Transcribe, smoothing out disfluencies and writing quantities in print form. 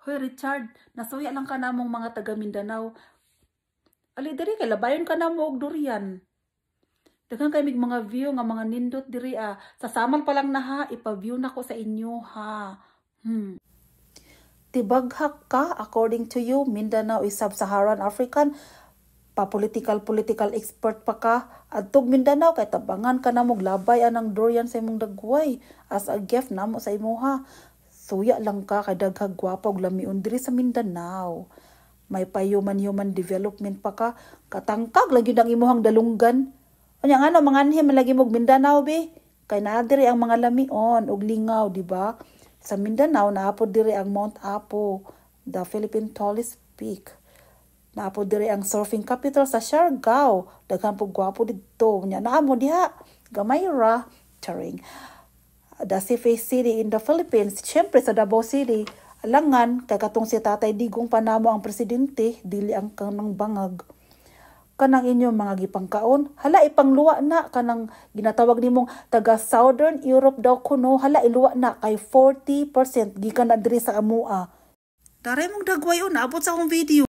Hoy Richard, nasuya lang ka namong mga taga Mindanao. Ali diri kay labayon ka na mo og durian. Daghang kay mig mga view nga mga nindot diri ah. Sa samal pa lang na ha, ipa-view na ko sa inyo ha. Tibaghak ka, according to you, Mindanao is sub-Saharan African. Pa-political expert pa ka. Adtog Mindanao kay tabangan ka na mog labay anang durian sa imong dagway as a gift namo sa imuha. Suya lang ka kay daghang gwapo og lamion diri sa Mindanao. May pa-human development pa ka. Katangkag lagi ang imuhang dalunggan. Unya nga mga anhi man lagi mog Mindanao be. Kay naa diri ang mga lamion og lingaw, di ba? Sa Mindanao naapod diri ang Mount Apo, the Philippine tallest peak. Naapod diri ang surfing capital sa Siargao. Daghan po gwapo didto. Nya naa mo diha. Gamay ra. Charing. The safest city in the Philippines. Siyempre sa Davao City. Alangan, kay katong si Tatay Digong panamo ang presidente, dili ang kanang bangag. Kanang inyong mga gipangkaon, hala ipangluwa na, kanang ginatawag nimong taga Southern Europe daw kuno, hala iluwa na kay 40% gikan na diri sa amua. Daray mong dagway naabot sa akong video.